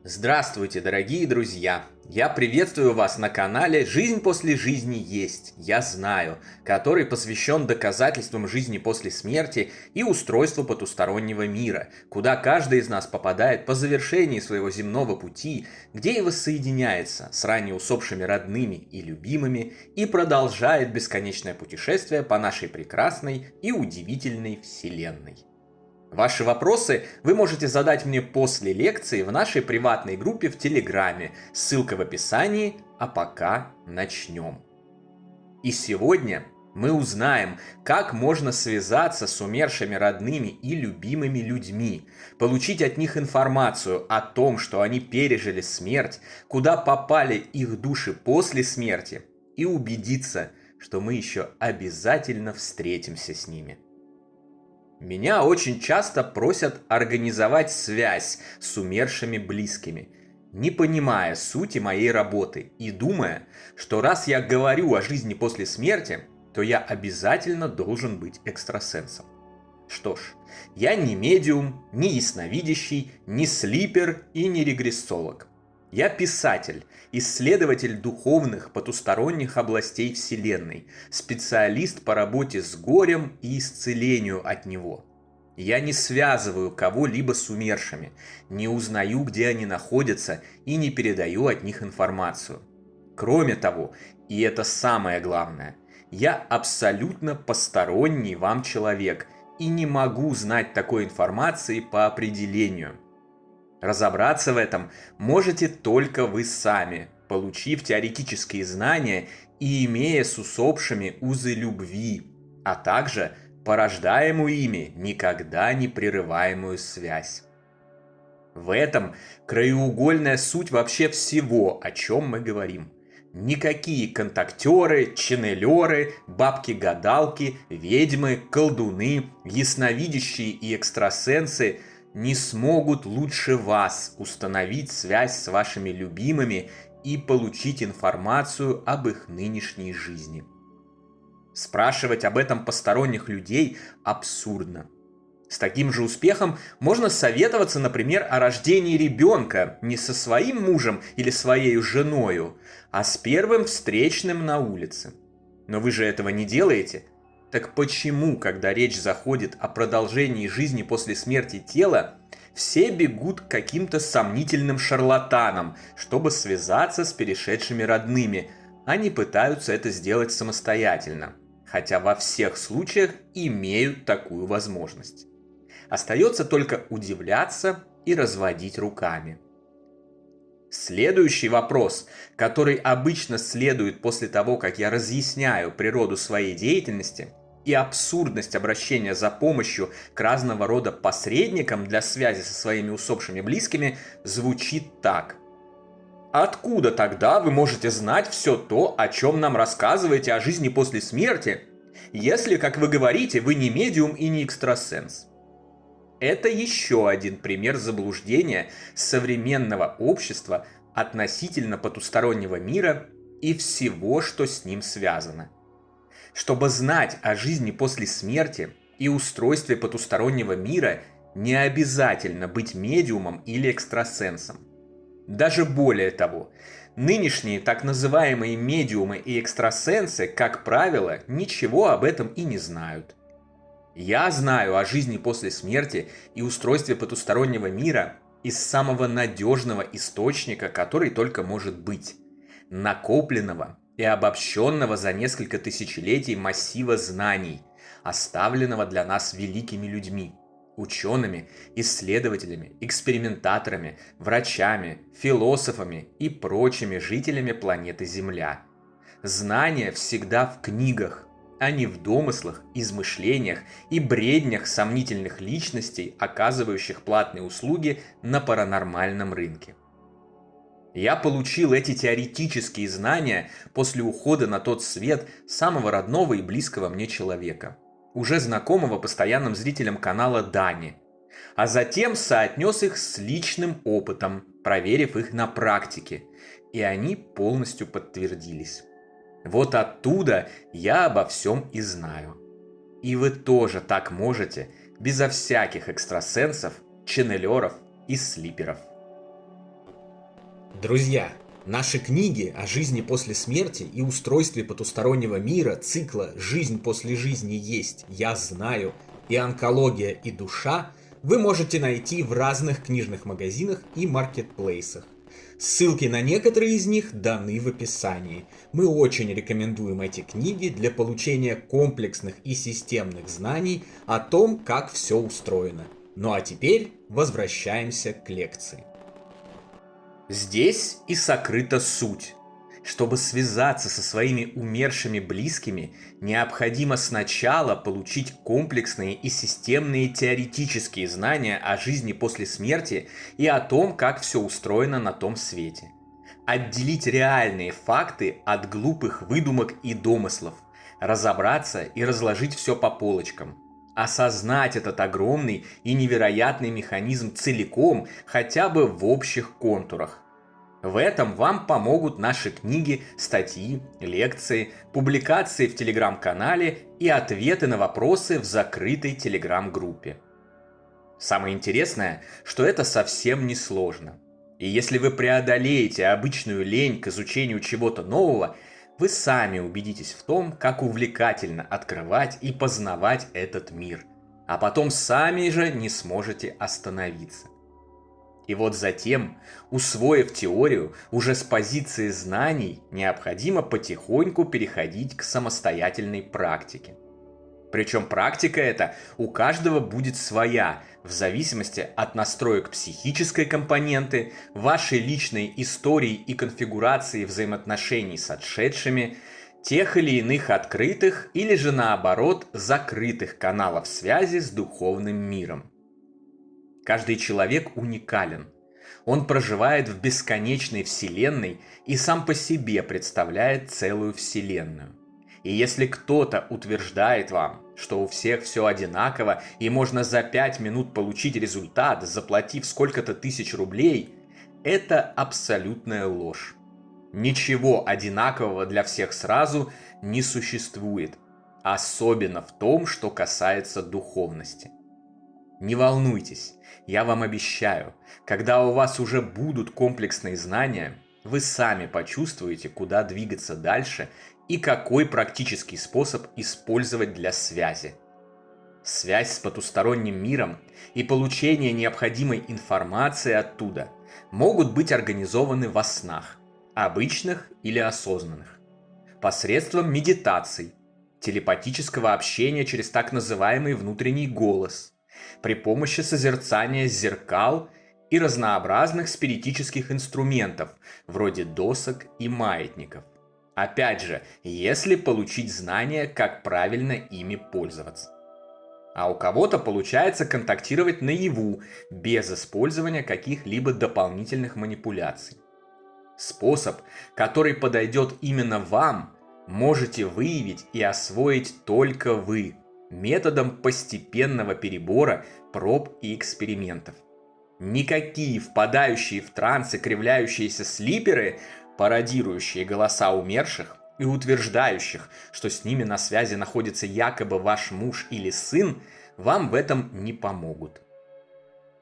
Здравствуйте, дорогие друзья! Я приветствую вас на канале «Жизнь после жизни есть, я знаю», который посвящен доказательствам жизни после смерти и устройству потустороннего мира, куда каждый из нас попадает по завершении своего земного пути, где и воссоединяется с ранее усопшими родными и любимыми и продолжает бесконечное путешествие по нашей прекрасной и удивительной Вселенной. Ваши вопросы вы можете задать мне после лекции в нашей приватной группе в Телеграме. Ссылка в описании, а пока начнем. И сегодня мы узнаем, как можно связаться с умершими родными и любимыми людьми, получить от них информацию о том, что они пережили смерть, куда попали их души после смерти, и убедиться, что мы еще обязательно встретимся с ними. Меня очень часто просят организовать связь с умершими близкими, не понимая сути моей работы и думая, что раз я говорю о жизни после смерти, то я обязательно должен быть экстрасенсом. Что ж, я не медиум, не ясновидящий, не слипер и не регрессолог. Я писатель, исследователь духовных потусторонних областей Вселенной, специалист по работе с горем и исцелению от него. Я не связываю кого-либо с умершими, не узнаю, где они находятся и не передаю от них информацию. Кроме того, и это самое главное, я абсолютно посторонний вам человек и не могу знать такой информации по определению. Разобраться в этом можете только вы сами, получив теоретические знания и имея с усопшими узы любви, а также порождаемую ими никогда не прерываемую связь. В этом краеугольная суть вообще всего, о чем мы говорим. Никакие контактеры, ченнелеры, бабки-гадалки, ведьмы, колдуны, ясновидящие и экстрасенсы не смогут лучше вас установить связь с вашими любимыми и получить информацию об их нынешней жизни. Спрашивать об этом посторонних людей абсурдно. С таким же успехом можно советоваться, например, о рождении ребенка не со своим мужем или своей женою, а с первым встречным на улице. Но вы же этого не делаете. Так почему, когда речь заходит о продолжении жизни после смерти тела, все бегут к каким-то сомнительным шарлатанам, чтобы связаться с перешедшими родными, а не пытаются это сделать самостоятельно, хотя во всех случаях имеют такую возможность? Остается только удивляться и разводить руками. Следующий вопрос, который обычно следует после того, как я разъясняю природу своей деятельности и абсурдность обращения за помощью к разного рода посредникам для связи со своими усопшими близкими, звучит так. Откуда тогда вы можете знать все то, о чем нам рассказываете о жизни после смерти, если, как вы говорите, вы не медиум и не экстрасенс? Это еще один пример заблуждения современного общества относительно потустороннего мира и всего, что с ним связано. Чтобы знать о жизни после смерти и устройстве потустороннего мира, не обязательно быть медиумом или экстрасенсом. Даже более того, нынешние так называемые медиумы и экстрасенсы, как правило, ничего об этом и не знают. Я знаю о жизни после смерти и устройстве потустороннего мира из самого надежного источника, который только может быть. Накопленного и обобщенного за несколько тысячелетий массива знаний, оставленного для нас великими людьми, учеными, исследователями, экспериментаторами, врачами, философами и прочими жителями планеты Земля. Знания всегда в книгах, а не в домыслах, измышлениях и бреднях сомнительных личностей, оказывающих платные услуги на паранормальном рынке. Я получил эти теоретические знания после ухода на тот свет самого родного и близкого мне человека, уже знакомого постоянным зрителям канала Дани, а затем соотнес их с личным опытом, проверив их на практике, и они полностью подтвердились. Вот оттуда я обо всем и знаю. И вы тоже так можете, безо всяких экстрасенсов, ченнелеров и слиперов. Друзья, наши книги о жизни после смерти и устройстве потустороннего мира цикла «Жизнь после жизни есть, я знаю» и «Онкология и душа» вы можете найти в разных книжных магазинах и маркетплейсах. Ссылки на некоторые из них даны в описании. Мы очень рекомендуем эти книги для получения комплексных и системных знаний о том, как все устроено. Ну а теперь возвращаемся к лекции. Здесь и сокрыта суть. Чтобы связаться со своими умершими близкими, необходимо сначала получить комплексные и системные теоретические знания о жизни после смерти и о том, как все устроено на том свете. Отделить реальные факты от глупых выдумок и домыслов, разобраться и разложить все по полочкам. Осознать этот огромный и невероятный механизм целиком, хотя бы в общих контурах. В этом вам помогут наши книги, статьи, лекции, публикации в телеграм-канале и ответы на вопросы в закрытой телеграм-группе. Самое интересное, что это совсем не сложно. И если вы преодолеете обычную лень к изучению чего-то нового, вы сами убедитесь в том, как увлекательно открывать и познавать этот мир. А потом сами же не сможете остановиться. И вот затем, усвоив теорию, уже с позиции знаний, необходимо потихоньку переходить к самостоятельной практике. Причем практика эта у каждого будет своя, в зависимости от настроек психической компоненты, вашей личной истории и конфигурации взаимоотношений с отшедшими, тех или иных открытых или же наоборот закрытых каналов связи с духовным миром. Каждый человек уникален. Он проживает в бесконечной вселенной и сам по себе представляет целую вселенную. И если кто-то утверждает вам, что у всех все одинаково и можно за 5 минут получить результат, заплатив сколько-то тысяч рублей, это абсолютная ложь. Ничего одинакового для всех сразу не существует, особенно в том, что касается духовности. Не волнуйтесь, я вам обещаю, когда у вас уже будут комплексные знания, вы сами почувствуете, куда двигаться дальше и какой практический способ использовать для связи. Связь с потусторонним миром и получение необходимой информации оттуда могут быть организованы во снах, обычных или осознанных, посредством медитаций, телепатического общения через так называемый внутренний голос, при помощи созерцания зеркал и разнообразных спиритических инструментов, вроде досок и маятников. Опять же, если получить знания, как правильно ими пользоваться. А у кого-то получается контактировать наяву, без использования каких-либо дополнительных манипуляций. Способ, который подойдет именно вам, можете выявить и освоить только вы, методом постепенного перебора проб и экспериментов. Никакие впадающие в транс и кривляющиеся слиперы, пародирующие голоса умерших и утверждающих, что с ними на связи находится якобы ваш муж или сын, вам в этом не помогут.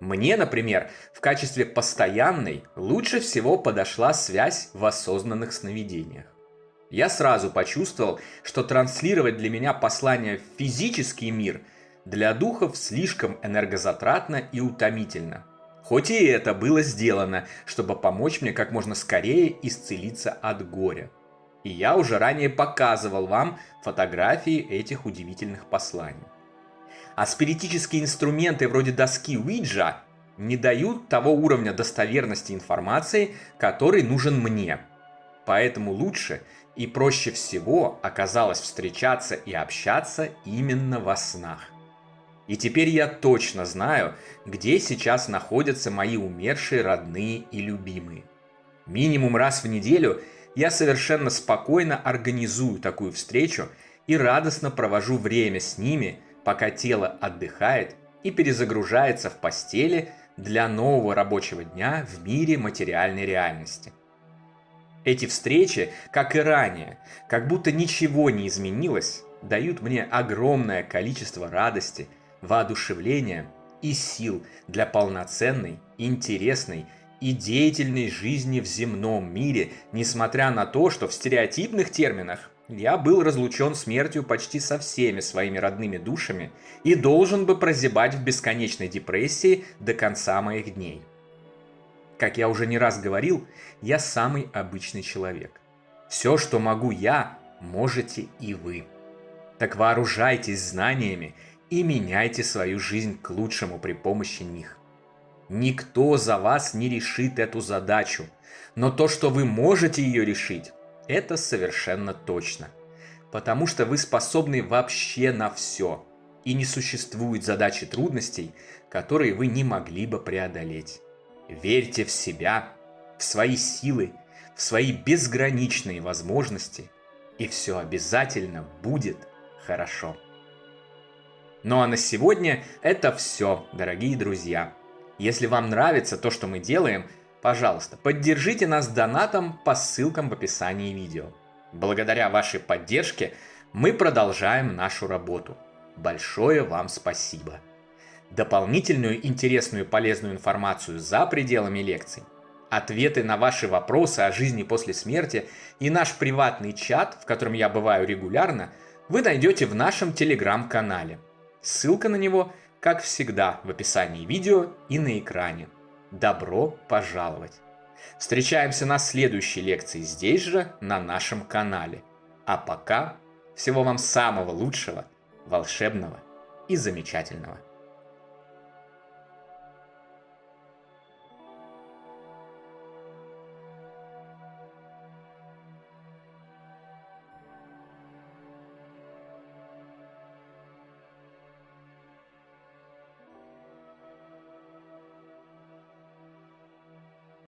Мне, например, в качестве постоянной лучше всего подошла связь в осознанных сновидениях. Я сразу почувствовал, что транслировать для меня послание в физический мир для духов слишком энергозатратно и утомительно. Хоть и это было сделано, чтобы помочь мне как можно скорее исцелиться от горя. И я уже ранее показывал вам фотографии этих удивительных посланий. А спиритические инструменты вроде доски Уиджа не дают того уровня достоверности информации, который нужен мне. Поэтому лучше и проще всего оказалось встречаться и общаться именно во снах. И теперь я точно знаю, где сейчас находятся мои умершие родные и любимые. Минимум раз в неделю я совершенно спокойно организую такую встречу и радостно провожу время с ними, пока тело отдыхает и перезагружается в постели для нового рабочего дня в мире материальной реальности. Эти встречи, как и ранее, как будто ничего не изменилось, дают мне огромное количество радости, воодушевления и сил для полноценной, интересной и деятельной жизни в земном мире, несмотря на то, что в стереотипных терминах я был разлучен смертью почти со всеми своими родными душами и должен бы прозябать в бесконечной депрессии до конца моих дней. Как я уже не раз говорил, я самый обычный человек. Все, что могу я, можете и вы. Так вооружайтесь знаниями и меняйте свою жизнь к лучшему при помощи них. Никто за вас не решит эту задачу, но то, что вы можете ее решить, это совершенно точно. Потому что вы способны вообще на все, и не существует задачи трудностей, которые вы не могли бы преодолеть. Верьте в себя, в свои силы, в свои безграничные возможности, и все обязательно будет хорошо. Ну а на сегодня это все, дорогие друзья. Если вам нравится то, что мы делаем, пожалуйста, поддержите нас донатом по ссылкам в описании видео. Благодаря вашей поддержке мы продолжаем нашу работу. Большое вам спасибо. Дополнительную интересную и полезную информацию за пределами лекций, ответы на ваши вопросы о жизни после смерти и наш приватный чат, в котором я бываю регулярно, вы найдете в нашем телеграм-канале. Ссылка на него, как всегда, в описании видео и на экране. Добро пожаловать! Встречаемся на следующей лекции здесь же, на нашем канале. А пока всего вам самого лучшего, волшебного и замечательного.